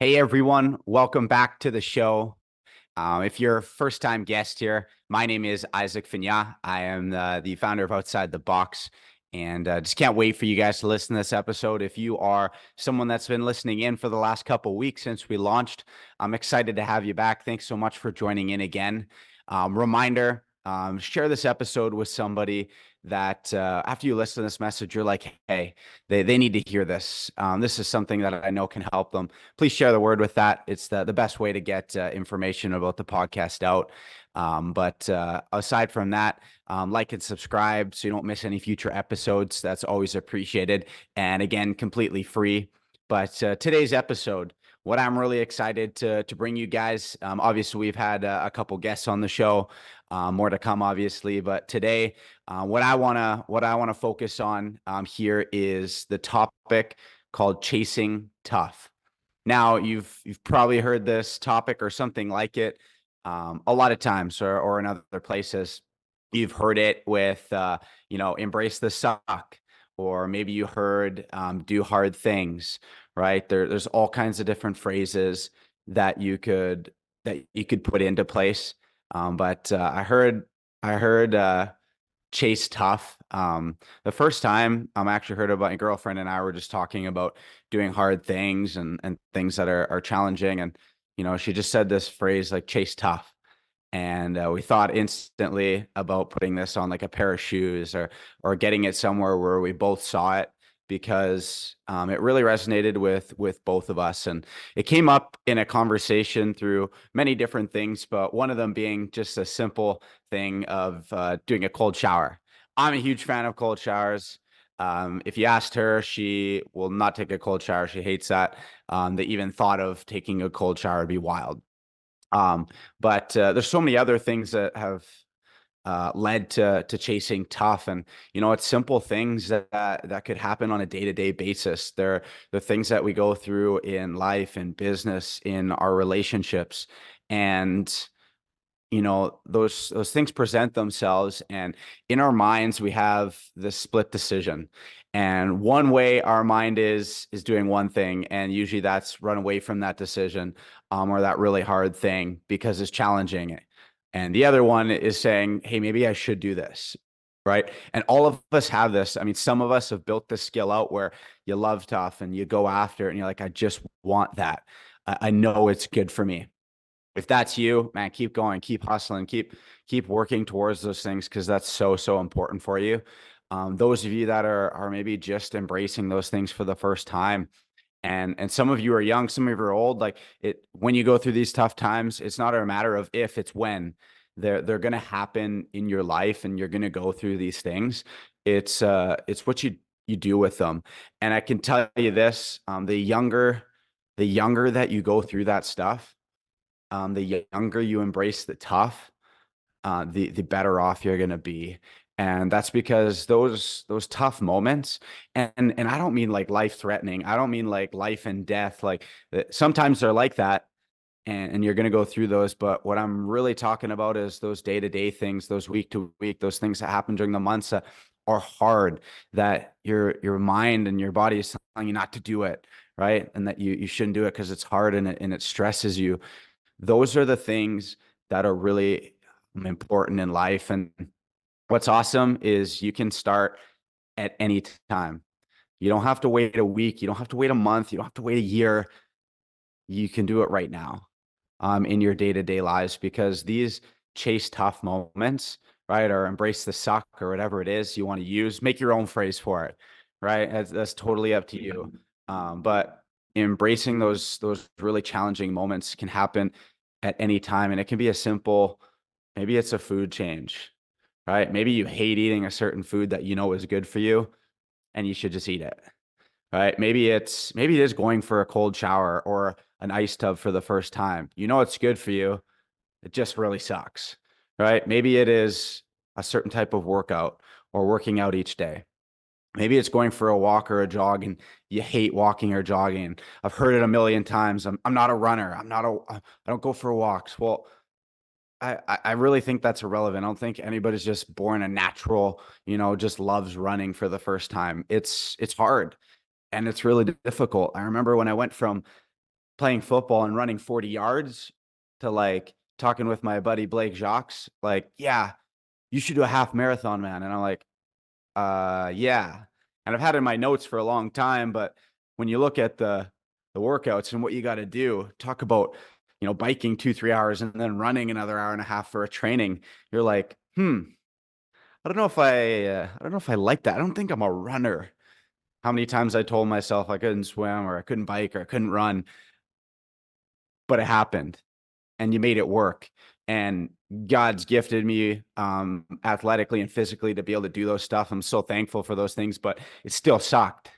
Hey everyone, welcome back to the show. If you're a first-time guest here, my name is Isaac Fagnan. I am the founder of Outside the Box, and just can't wait for you guys to listen to this episode. If you are someone that's been listening in for the last couple weeks since we launched, I'm excited to have you back. Thanks so much for joining in again. Reminder, share this episode with somebody that after you listen to this message, you're like, hey, they need to hear this. This is something that I know can help them. Please share the word with that. It's the best way to get information about the podcast out. But aside from that, like and subscribe so you don't miss any future episodes. That's always appreciated. And again, completely free. But today's episode, what I'm really excited to bring you guys. Obviously, we've had a couple guests on the show, more to come, obviously. But today, what I wanna focus on here is the topic called chasing tough. Now, you've probably heard this topic or something like it a lot of times, or in other places. You've heard it with embrace the suck, or maybe you heard do hard things, right? There's all kinds of different phrases that you could put into place. But I heard chase tough. The first time actually heard about, my girlfriend and I were just talking about doing hard things and things that are challenging. And, she just said this phrase like chase tough. And we thought instantly about putting this on like a pair of shoes, or getting it somewhere where we both saw it, because it really resonated with both of us. And it came up in a conversation through many different things, but one of them being just a simple thing of doing a cold shower. I'm a huge fan of cold showers. If you asked her, she will not take a cold shower. She hates that. The even thought of taking a cold shower would be wild. Um, but there's so many other things that have led to chasing tough. And it's simple things that could happen on a day-to-day basis. They're the things that we go through in life, in business, in our relationships. And those things present themselves, and in our minds we have this split decision. And one way our mind is doing one thing, and usually that's run away from that decision, or that really hard thing because it's challenging it. And the other one is saying, hey, maybe I should do this, right? And all of us have this. I mean, some of us have built this skill out where you love tough and you go after it and you're like, I just want that. I know it's good for me. If that's you, man, keep going, keep hustling, keep working towards those things, because that's so important for you. Those of you that are maybe just embracing those things for the first time, and some of you are young, some of you are old. Like, it, when you go through these tough times, it's not a matter of if, it's when. They're going to happen in your life, and you're going to go through these things. It's what you do with them. And I can tell you this: the younger that you go through that stuff, the younger you embrace the tough, the better off you're gonna be. And that's because those tough moments, and I don't mean like life threatening. I don't mean like life and death. Like, sometimes they're like that, and you're gonna go through those. But what I'm really talking about is those day-to-day things, those week to week, those things that happen during the months that are hard, that your mind and your body is telling you not to do it, right? And that you shouldn't do it because it's hard, and it stresses you. Those are the things that are really important in life. And what's awesome is you can start at any time. You don't have to wait a week. You don't have to wait a month. You don't have to wait a year. You can do it right now, in your day-to-day lives, because these chase tough moments, right, or embrace the suck, or whatever it is you want to use, make your own phrase for it, right? That's totally up to you. But embracing those really challenging moments can happen at any time, and it can be a simple, maybe it's a food change, right? Maybe you hate eating a certain food that you know is good for you, and you should just eat it, right? Maybe it is going for a cold shower or an ice tub for the first time. You know it's good for you. It just really sucks, right? Maybe it is a certain type of workout, or working out each day. Maybe it's going for a walk or a jog, and you hate walking or jogging. I've heard it a million times. I'm not a runner. I don't go for walks. Well, I really think that's irrelevant. I don't think anybody's just born a natural, just loves running for the first time. It's hard, and it's really difficult. I remember when I went from playing football and running 40 yards to like talking with my buddy Blake Jacques, like, yeah, you should do a half marathon, man. And I'm like, yeah. And I've had it in my notes for a long time, but when you look at the workouts and what you got to do, talk about, biking 2-3 hours and then running another hour and a half for a training, you're like, I don't know if I like that. I don't think I'm a runner. How many times I told myself I couldn't swim or I couldn't bike or I couldn't run, but it happened and you made it work. And God's gifted me athletically and physically to be able to do those stuff. I'm so thankful for those things, but it still sucked.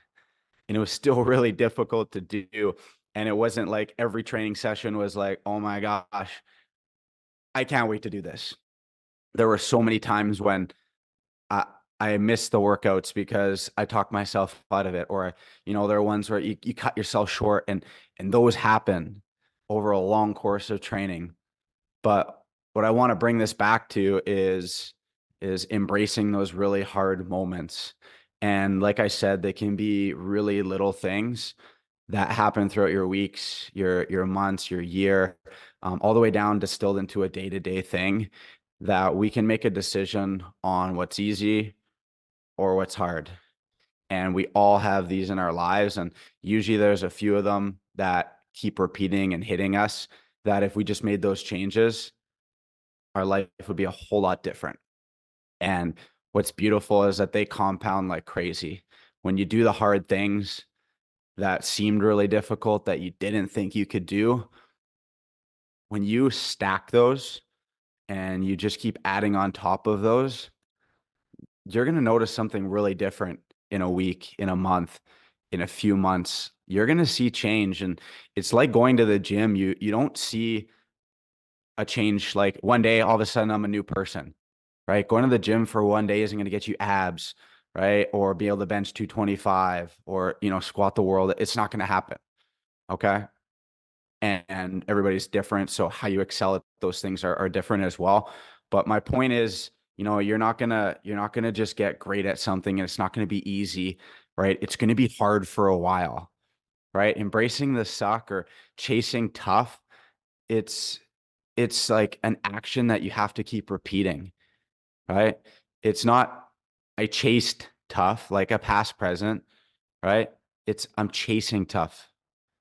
And it was still really difficult to do. And it wasn't like every training session was like, oh my gosh, I can't wait to do this. There were so many times when I, I missed the workouts because I talked myself out of it. Or, there are ones where you cut yourself short and those happen over a long course of training. But what I want to bring this back to is embracing those really hard moments. And like I said, they can be really little things that happen throughout your weeks, your months, your year, all the way down distilled into a day-to-day thing that we can make a decision on what's easy or what's hard. And we all have these in our lives. And usually there's a few of them that keep repeating and hitting us that if we just made those changes, our life would be a whole lot different. And what's beautiful is that they compound like crazy. When you do the hard things that seemed really difficult that you didn't think you could do, when you stack those and you just keep adding on top of those, you're going to notice something really different in a week, in a month, in a few months. You're going to see change. And it's like going to the gym. You don't see a change like one day, all of a sudden I'm a new person, right? Going to the gym for one day isn't going to get you abs, right? Or be able to bench 225 or, squat the world. It's not going to happen. Okay. And everybody's different. So how you excel at those things are different as well. But my point is, you're not gonna just get great at something and it's not going to be easy, right? It's going to be hard for a while, right? Embracing the suck or chasing tough, it's it's like an action that you have to keep repeating, right? It's not I chased tough like a past present, right? It's I'm chasing tough.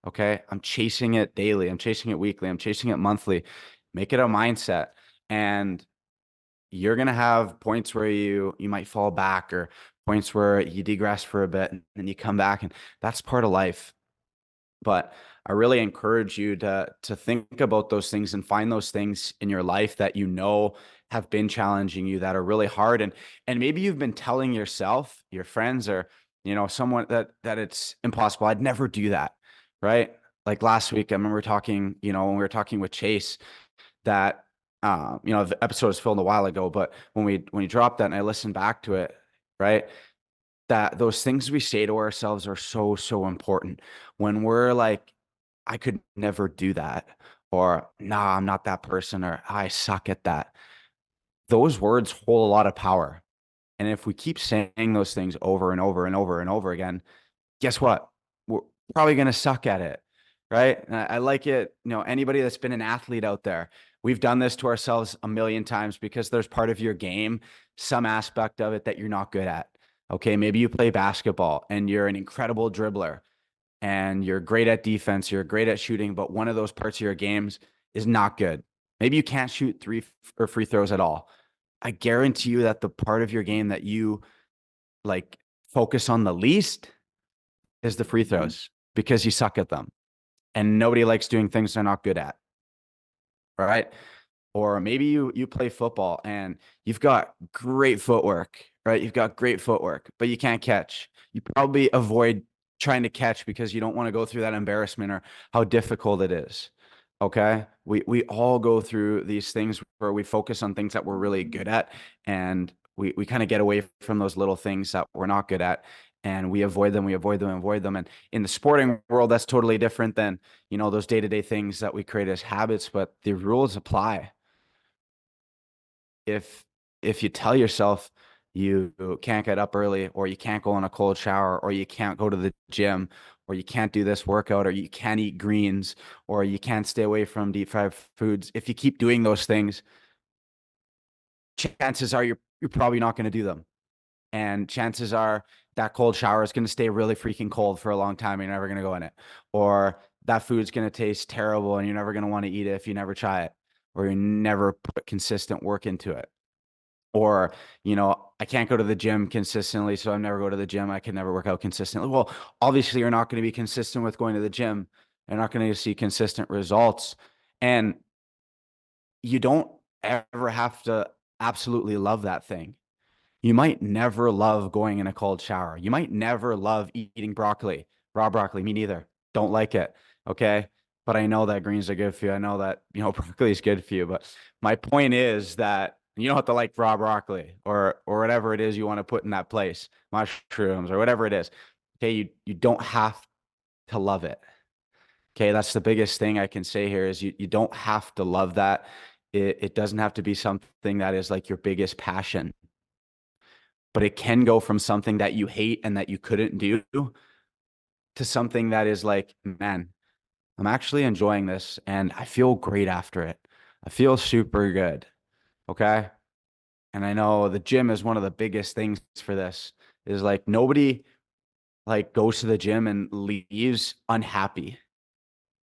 Okay. I'm chasing it daily. I'm chasing it weekly. I'm chasing it monthly. Make it a mindset. And you're going to have points where you might fall back or points where you degress for a bit and then you come back, and that's part of life. But I really encourage you to think about those things and find those things in your life that have been challenging you, that are really hard. And maybe you've been telling yourself, your friends, or someone that it's impossible. I'd never do that. Right? Like last week, I remember talking, when we were talking with Chase, that the episode was filmed a while ago, but when we dropped that and I listened back to it, right? That those things we say to ourselves are so, so important. When we're like, I could never do that, or nah, I'm not that person, or I suck at that. Those words hold a lot of power. And if we keep saying those things over and over and over and over again, guess what? We're probably going to suck at it. Right. And I like it. Anybody that's been an athlete out there, we've done this to ourselves a million times because there's part of your game, some aspect of it that you're not good at. Okay. Maybe you play basketball and you're an incredible dribbler and you're great at defense. You're great at shooting, but one of those parts of your games is not good. Maybe you can't shoot three or free throws at all. I guarantee you that the part of your game that you like focus on the least is the free throws because you suck at them. And nobody likes doing things they're not good at. All right. Or maybe you play football and you've got great footwork, right? You've got great footwork, but you can't catch. You probably avoid trying to catch because you don't want to go through that embarrassment or how difficult it is. Okay. We all go through these things where we focus on things that we're really good at, and we kind of get away from those little things that we're not good at, and we avoid them, avoid them. And in the sporting world, that's totally different than, those day-to-day things that we create as habits, but the rules apply. If you tell yourself, you can't get up early, or you can't go in a cold shower, or you can't go to the gym, or you can't do this workout, or you can't eat greens, or you can't stay away from deep fried foods. If you keep doing those things, chances are you're probably not going to do them. And chances are that cold shower is going to stay really freaking cold for a long time and you're never going to go in it. Or that food's going to taste terrible and you're never going to want to eat it if you never try it, or you never put consistent work into it. Or, I can't go to the gym consistently, so I never go to the gym. I can never work out consistently. Well, obviously, you're not going to be consistent with going to the gym. You're not going to see consistent results. And you don't ever have to absolutely love that thing. You might never love going in a cold shower. You might never love eating broccoli, raw broccoli. Me neither. Don't like it. Okay. But I know that greens are good for you. I know that, broccoli is good for you. But my point is that you don't have to like raw broccoli or whatever it is you want to put in that place, mushrooms or whatever it is. Okay. You don't have to love it. Okay. That's the biggest thing I can say here is you don't have to love that. It doesn't have to be something that is like your biggest passion, but it can go from something that you hate and that you couldn't do to something that is like, man, I'm actually enjoying this and I feel great after it. I feel super good. Okay. And I know the gym is one of the biggest things for this, is like nobody like goes to the gym and leaves unhappy.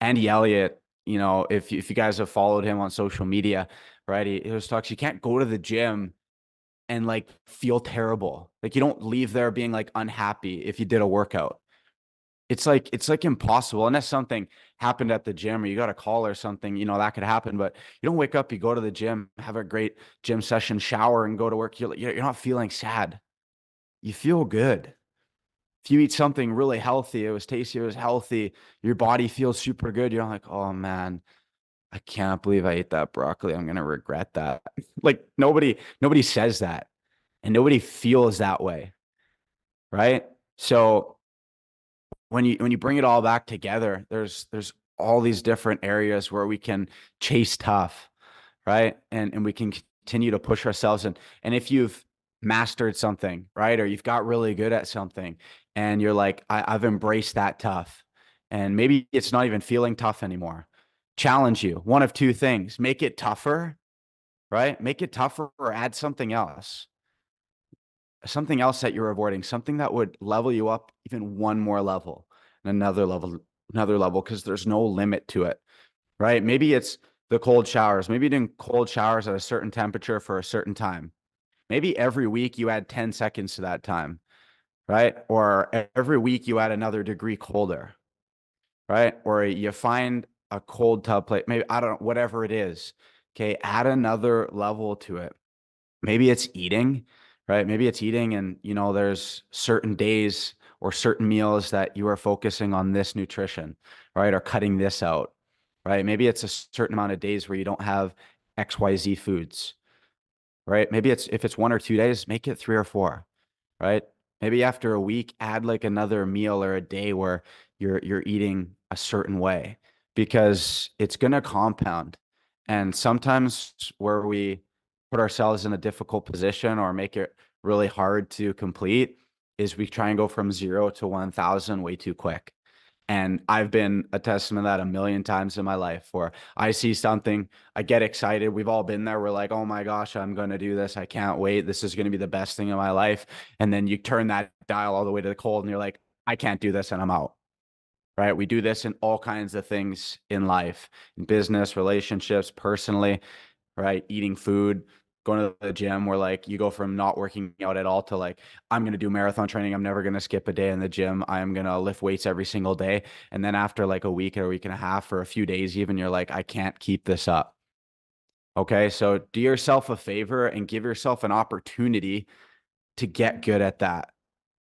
Andy Elliott, if you guys have followed him on social media, right? He always talks, you can't go to the gym and like feel terrible. Like you don't leave there being like unhappy if you did a workout. It's like impossible unless something happened at the gym or you got a call or something, that could happen. But you don't wake up, you go to the gym, have a great gym session, shower, and go to work. You're not feeling sad. You feel good. If you eat something really healthy, it was tasty, it was healthy, your body feels super good. You're like, oh man, I can't believe I ate that broccoli. I'm gonna regret that. Like nobody says that, and nobody feels that way, right? So when you bring it all back together, there's all these different areas where we can chase tough, right? And we can continue to push ourselves. And if you've mastered something, right, or you've got really good at something, and you're like, I've embraced that tough, and maybe it's not even feeling tough anymore. Challenge you. One of two things: make it tougher, right? Make it tougher, or add something else that you're avoiding, something that would level you up even one more level, and another level, because there's no limit to it, right? Maybe it's the cold showers. Maybe doing cold showers at a certain temperature for a certain time. Maybe every week you add 10 seconds to that time, right? Or every week you add another degree colder, right? Or you find a cold tub plate. Maybe, I don't know, whatever it is. Okay. Add another level to it. Maybe it's eating, right? Maybe it's eating, and there's certain days or certain meals that you are focusing on this nutrition, right? Or cutting this out, right? Maybe it's a certain amount of days where you don't have XYZ foods, right? Maybe if it's 1 or 2 days, make it 3 or 4, right? Maybe after a week, add like another meal or a day where you're eating a certain way, because it's gonna compound. And sometimes where we put ourselves in a difficult position or make it really hard to complete is we try and go from 0 to 1,000 way too quick. And I've been a testament to that a million times in my life, where I see something, I get excited. We've all been there. We're like, oh my gosh, I'm going to do this. I can't wait. This is going to be the best thing in my life. And then you turn that dial all the way to the cold and you're like, I can't do this, and I'm out. Right? We do this in all kinds of things in life, in business, relationships, personally, right? Eating food, going to the gym, where like you go from not working out at all to like, I'm going to do marathon training. I'm never going to skip a day in the gym. I'm going to lift weights every single day. And then after like a week or a week and a half or a few days, even, you're like, I can't keep this up. Okay. So do yourself a favor and give yourself an opportunity to get good at that,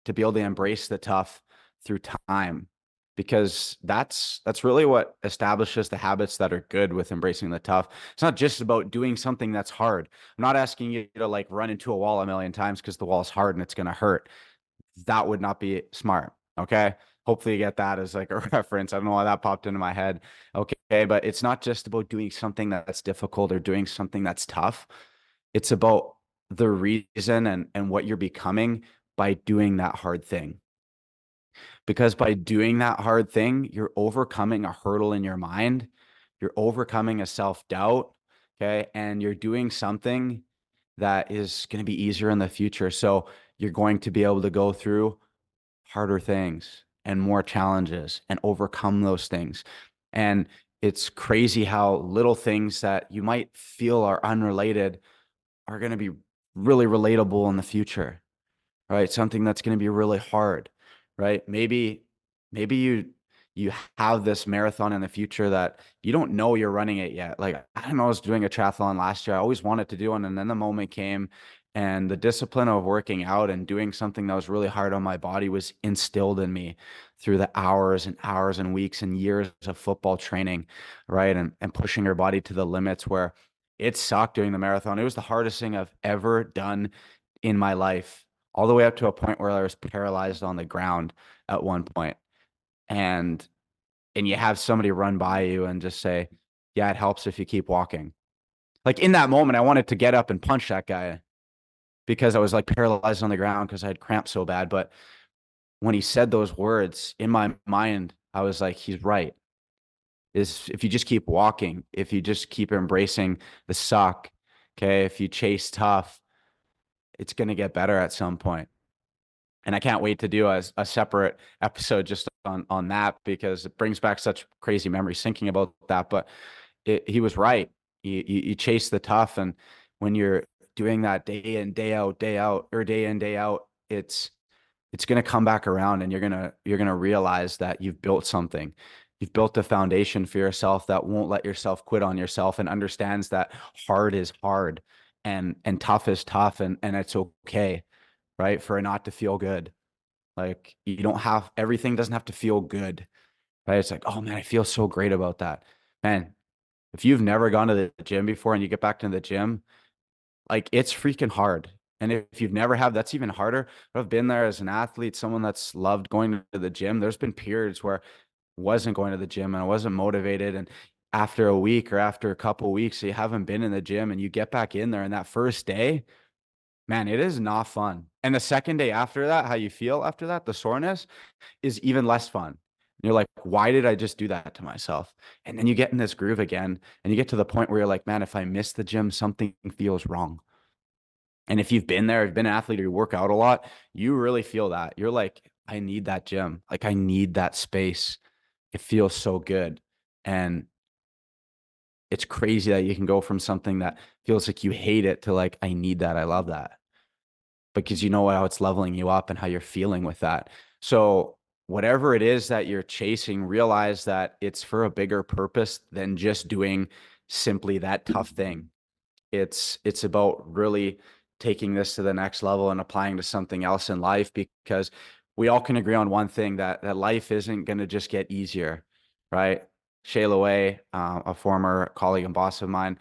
to be able to embrace the tough through time, because that's really what establishes the habits that are good with embracing the tough. It's not just about doing something that's hard. I'm not asking you to like run into a wall a million times because the wall's hard and it's going to hurt. That would not be smart. Okay. Hopefully you get that as like a reference. I don't know why that popped into my head. Okay. But it's not just about doing something that's difficult or doing something that's tough. It's about the reason and what you're becoming by doing that hard thing. Because by doing that hard thing, you're overcoming a hurdle in your mind, you're overcoming a self-doubt, okay? And you're doing something that is going to be easier in the future. So you're going to be able to go through harder things and more challenges and overcome those things. And it's crazy how little things that you might feel are unrelated are going to be really relatable in the future, right? Something that's going to be really hard, right? Maybe you have this marathon in the future that you don't know you're running it yet. Like, I don't know, I was doing a triathlon last year. I always wanted to do one, and then the moment came, and the discipline of working out and doing something that was really hard on my body was instilled in me through the hours and hours and weeks and years of football training, right? And pushing your body to the limits where it sucked doing the marathon. It was the hardest thing I've ever done in my life, all the way up to a point where I was paralyzed on the ground at one point. And you have somebody run by you and just say, yeah, it helps if you keep walking. Like, in that moment, I wanted to get up and punch that guy because I was like paralyzed on the ground because I had cramps so bad. But when he said those words, in my mind, I was like, he's right. Is if you just keep walking, if you just keep embracing the suck, okay, if you chase tough, it's going to get better at some point. And I can't wait to do a separate episode just on that, because it brings back such crazy memories thinking about that. But he was right. You chase the tough, and when you're doing that day in, day out, or day in, day out, it's going to come back around, and you're going to realize that you've built something. You've built a foundation for yourself that won't let yourself quit on yourself, and understands that hard is hard, and tough is tough, and it's okay, right? For it not to feel good. Like, you don't have, everything doesn't have to feel good, right? It's like, oh man, I feel so great about that. Man, if you've never gone to the gym before and you get back to the gym, like, it's freaking hard. And if you've never have, that's even harder. I've been there as an athlete, someone that's loved going to the gym. There's been periods where I wasn't going to the gym and I wasn't motivated. And after a week or after a couple of weeks, you haven't been in the gym and you get back in there, and that first day, man, it is not fun. And the second day after that, how you feel after that, the soreness is even less fun. And you're like, why did I just do that to myself? And then you get in this groove again, and you get to the point where you're like, man, if I miss the gym, something feels wrong. And if you've been there, you've been an athlete, or you work out a lot, you really feel that. You're like, I need that gym. Like, I need that space. It feels so good. And it's crazy that you can go from something that feels like you hate it to like, I need that. I love that. Because you know how it's leveling you up and how you're feeling with that. So whatever it is that you're chasing, realize that it's for a bigger purpose than just doing simply that tough thing. It's about really taking this to the next level and applying to something else in life, because we all can agree on one thing, that life isn't going to just get easier, right? Shayla Way, a former colleague and boss of mine,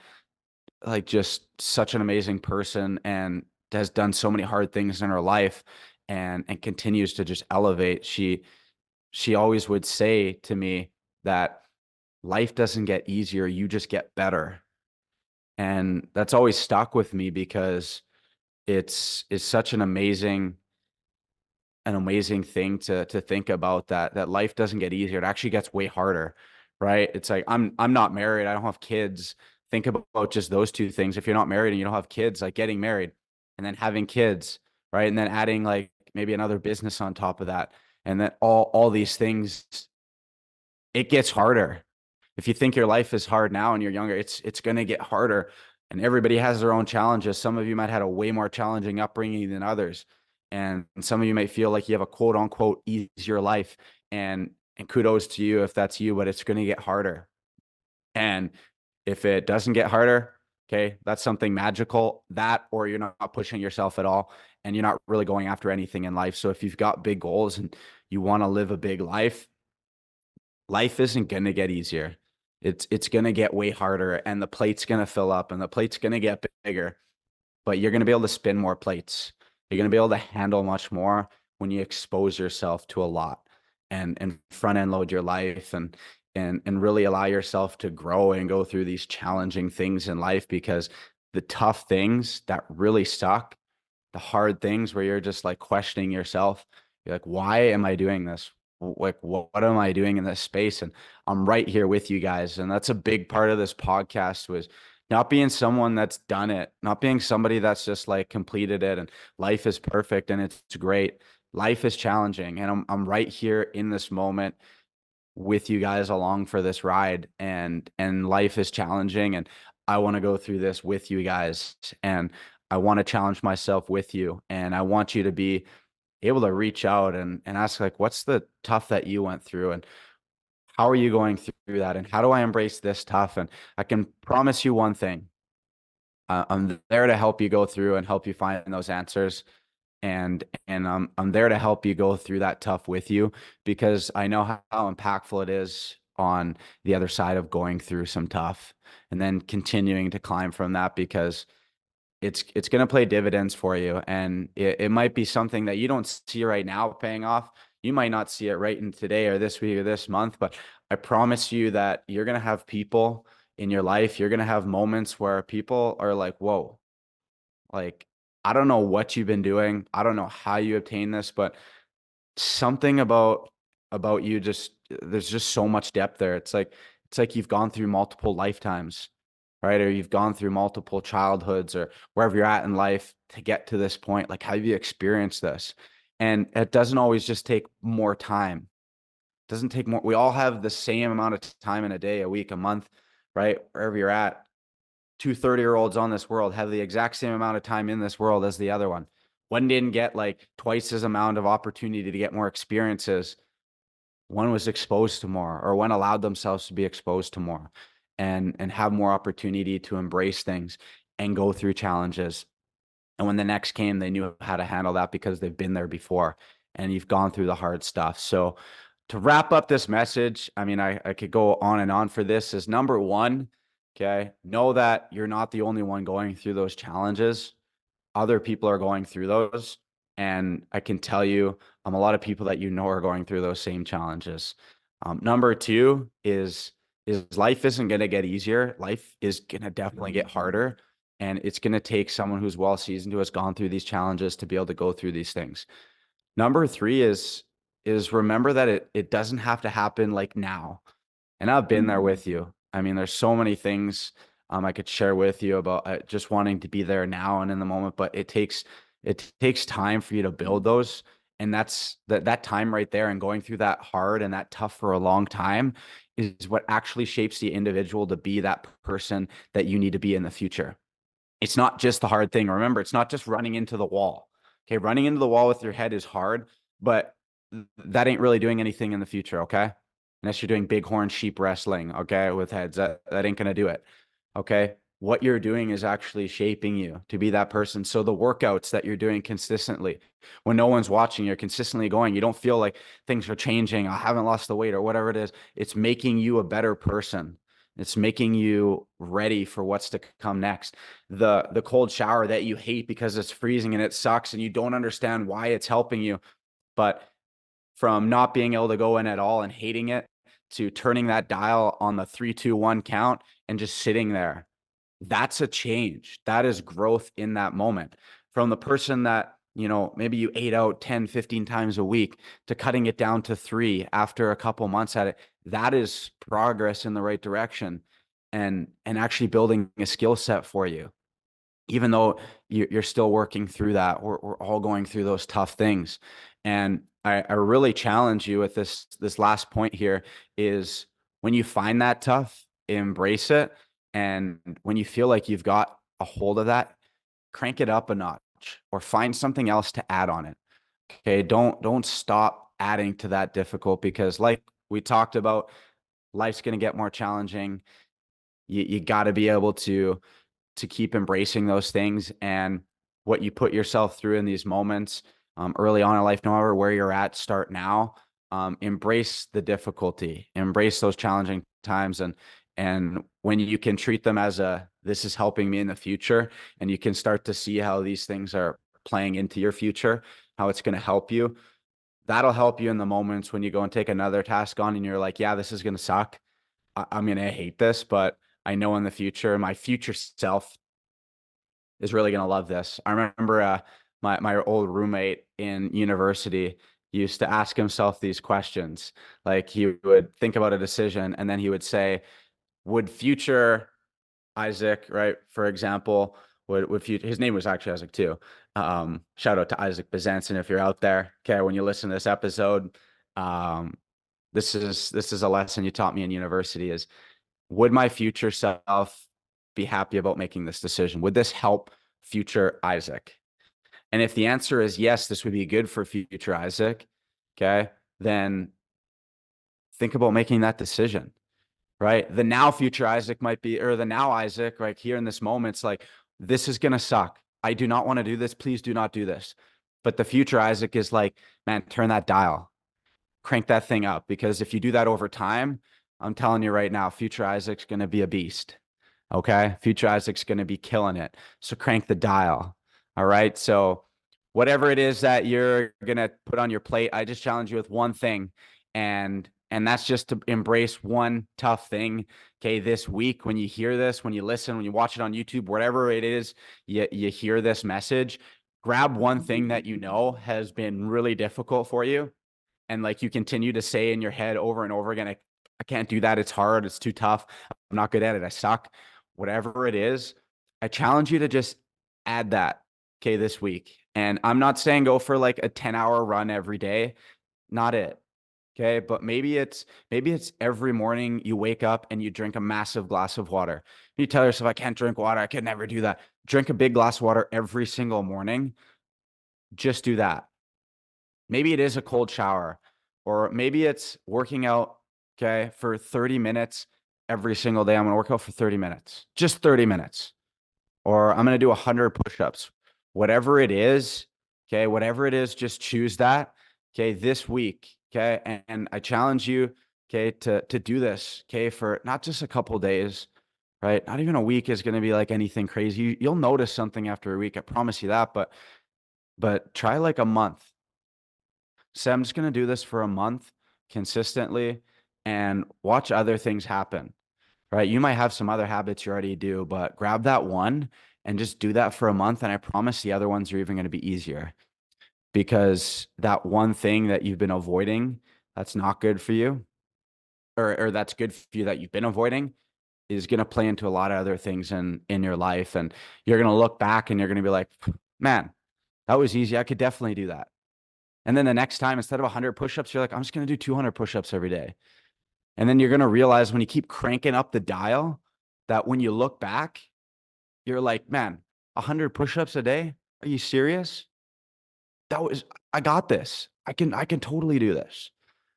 like, just such an amazing person, and has done so many hard things in her life, and continues to just elevate. She always would say to me that life doesn't get easier, you just get better. And that's always stuck with me, because it's such an amazing thing to think about, that life doesn't get easier. It actually gets way harder, right? It's like, I'm not married. I don't have kids. Think about just those two things. If you're not married and you don't have kids, like getting married and then having kids, right? And then adding like maybe another business on top of that. And then all these things, it gets harder. If you think your life is hard now and you're younger, it's going to get harder. And everybody has their own challenges. Some of you might have had a way more challenging upbringing than others. And some of you might feel like you have a quote unquote easier life. And kudos to you if that's you, but it's going to get harder. And if it doesn't get harder, okay, that's something magical. That, or you're not pushing yourself at all, and you're not really going after anything in life. So if you've got big goals and you want to live a big life, life isn't going to get easier. It's going to get way harder, and the plate's going to fill up, and the plate's going to get bigger, but you're going to be able to spin more plates. You're going to be able to handle much more when you expose yourself to a lot, and front end load your life, and really allow yourself to grow and go through these challenging things in life, because the tough things that really suck, the hard things where you're just like questioning yourself. You're like, why am I doing this? Like, what am I doing in this space? And I'm right here with you guys. And that's a big part of this podcast, was not being someone that's done it, not being somebody that's just like completed it and life is perfect and it's great. Life is challenging. And I'm right here in this moment with you guys along for this ride, and life is challenging, and I want to go through this with you guys, and I want to challenge myself with you, and I want you to be able to reach out and ask, like, what's the tough that you went through, and how are you going through that, and how do I embrace this tough? And I can promise you one thing. I'm there to help you go through and help you find those answers, and I'm there to help you go through that tough with you, because I know how impactful it is on the other side of going through some tough and then continuing to climb from that, because it's going to play dividends for you, and it might be something that you don't see right now paying off. You might not see it right in today or this week or this month, but I promise you that you're going to have people in your life, you're going to have moments where people are like, whoa, like, I don't know what you've been doing. I don't know how you obtained this, but something about you, just there's just so much depth there. It's like you've gone through multiple lifetimes, right? Or you've gone through multiple childhoods, or wherever you're at in life to get to this point. Like, how have you experienced this? And it doesn't always just take more time. It doesn't take more. We all have the same amount of time in a day, a week, a month, right? Wherever you're at. Two 30-year-olds on this world have the exact same amount of time in this world as the other one. One didn't get like twice as amount of opportunity to get more experiences. One was exposed to more, or one allowed themselves to be exposed to more, and have more opportunity to embrace things and go through challenges. And when the next came, they knew how to handle that because they've been there before, and you've gone through the hard stuff. So to wrap up this message, I mean, I could go on and on for this, is number one, okay, know that you're not the only one going through those challenges. Other people are going through those. And I can tell you, a lot of people that you know are going through those same challenges. Number two is life isn't going to get easier. Life is going to definitely get harder. And it's going to take someone who's well seasoned, who has gone through these challenges, to be able to go through these things. Number three is remember that it doesn't have to happen like now. And I've been there with you. I mean, there's so many things I could share with you about just wanting to be there now and in the moment, but it takes time for you to build those. And that's that time right there, and going through that hard and that tough for a long time is what actually shapes the individual to be that person that you need to be in the future. It's not just the hard thing. Remember, it's not just running into the wall. Okay, running into the wall with your head is hard, but that ain't really doing anything in the future, okay? Unless you're doing bighorn sheep wrestling, okay, with heads, that ain't gonna do it. Okay? What you're doing is actually shaping you to be that person. So the workouts that you're doing consistently, when no one's watching, you're consistently going, you don't feel like things are changing, I haven't lost the weight or whatever it is. It's making you a better person. It's making you ready for what's to come next. The cold shower that you hate because it's freezing and it sucks and you don't understand why it's helping you, but from not being able to go in at all and hating it, to turning that dial on the 3, 2, 1 count and just sitting there. That's a change. That is growth in that moment. From the person that, maybe you ate out 10, 15 times a week, to cutting it down to 3 after a couple months at it. That is progress in the right direction, and actually building a skill set for you. Even though you're still working through that, we're all going through those tough things. And I really challenge you with this last point here, is when you find that tough, embrace it. And when you feel like you've got a hold of that, crank it up a notch or find something else to add on it. Okay. Don't stop adding to that difficult, because like we talked about, life's going to get more challenging. You got to be able to keep embracing those things, and what you put yourself through in these moments, early on in life, no matter where you're at, start now. Embrace the difficulty, embrace those challenging times, and when you can treat them as this is helping me in the future, and you can start to see how these things are playing into your future, how it's going to help you. That'll help you in the moments when you go and take another task on and you're like, yeah, this is going to suck. I'm going to hate this, but I know in the future, my future self is really going to love this. I remember my old roommate in university used to ask himself these questions. Like he would think about a decision and then he would say, would future Isaac, right? For example, would future, his name was actually Isaac too. Shout out to Isaac Bezanson if you're out there. Okay, when you listen to this episode, um, this is a lesson you taught me in university is, would my future self be happy about making this decision? Would this help future Isaac? And if the answer is yes, this would be good for future Isaac, okay, then think about making that decision, right? The now future Isaac might be, or the now Isaac, right here in this moment, it's like, this is going to suck. I do not want to do this. Please do not do this. But the future Isaac is like, man, turn that dial, crank that thing up. Because if you do that over time, I'm telling you right now, future Isaac's going to be a beast. Okay. Future Isaac's going to be killing it. So crank the dial. All right. So whatever it is that you're going to put on your plate, I just challenge you with one thing. And that's just to embrace one tough thing. Okay. This week, when you hear this, when you listen, when you watch it on YouTube, whatever it is, you hear this message, grab one thing that you know has been really difficult for you. And like you continue to say in your head over and over again, I can't do that. It's hard. It's too tough. I'm not good at it. I suck. Whatever it is, I challenge you to just add that, okay, this week. And I'm not saying go for like a 10-hour run every day. Not it. Okay. But maybe it's every morning you wake up and you drink a massive glass of water. You tell yourself, I can't drink water. I can never do that. Drink a big glass of water every single morning. Just do that. Maybe it is a cold shower, or maybe it's working out, okay, for 30 minutes every single day. I'm going to work out for 30 minutes, just 30 minutes, or I'm going to do 100 push-ups. Whatever it is, okay, whatever it is, just choose that, okay, this week, okay, and I challenge you, okay, to do this, okay, for not just a couple days, right? Not even a week is going to be like anything crazy. You'll notice something after a week, I promise you that, but try like a month. So I'm just going to do this for a month consistently and watch other things happen, right? You might have some other habits you already do, but grab that one and just do that for a month. And I promise the other ones are even going to be easier, because that one thing that you've been avoiding, that's not good for you, or that's good for you that you've been avoiding, is going to play into a lot of other things in your life. And you're going to look back and you're going to be like, man, that was easy. I could definitely do that. And then the next time, instead of 100 push-ups, you're like, I'm just going to do 200 push-ups every day. And then you're going to realize when you keep cranking up the dial that when you look back, you're like, man, 100 push-ups a day? Are you serious? I got this. I can totally do this.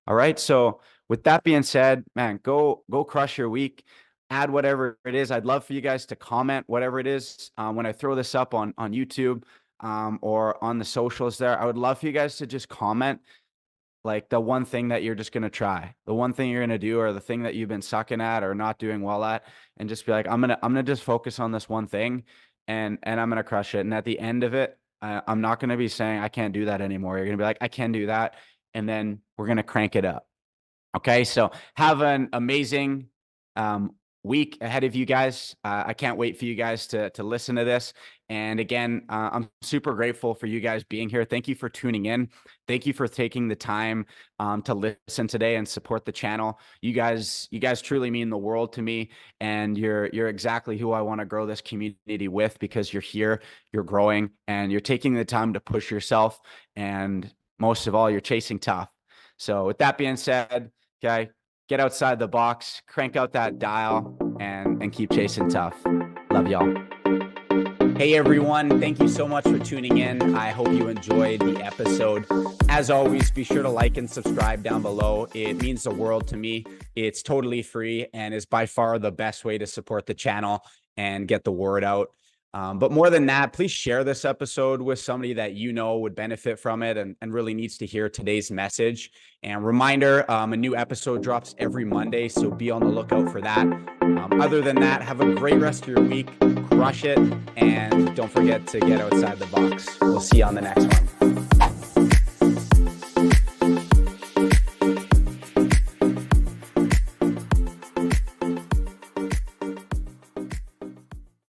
All right. So with that being said, man, go crush your week. Add whatever it is. I'd love for you guys to comment whatever it is when I throw this up on YouTube. Or on the socials there. I would love for you guys to just comment like the one thing that you're just going to try, the one thing you're going to do, or the thing that you've been sucking at or not doing well at, and just be like, I'm going to just focus on this one thing and I'm going to crush it. And at the end of it, I'm not going to be saying I can't do that anymore. You're going to be like, I can do that. And then we're going to crank it up. Okay. So have an amazing, week ahead of you guys. I can't wait for you guys to listen to this. And again, I'm super grateful for you guys being here. Thank you for tuning in. Thank you for taking the time to listen today and support the channel. You guys truly mean the world to me, and you're exactly who I want to grow this community with, because you're here, you're growing, and you're taking the time to push yourself. And most of all, you're chasing tough. So with that being said, okay, get outside the box, crank out that dial, and keep chasing tough. Love y'all. Hey everyone, thank you so much for tuning in. I hope you enjoyed the episode. As always, be sure to like and subscribe down below. It means the world to me. It's totally free and is by far the best way to support the channel and get the word out. But more than that, please share this episode with somebody that you know would benefit from it and really needs to hear today's message. And reminder, a new episode drops every Monday, so be on the lookout for that. Other than that, have a great rest of your week, crush it, and don't forget to get outside the box. We'll see you on the next one.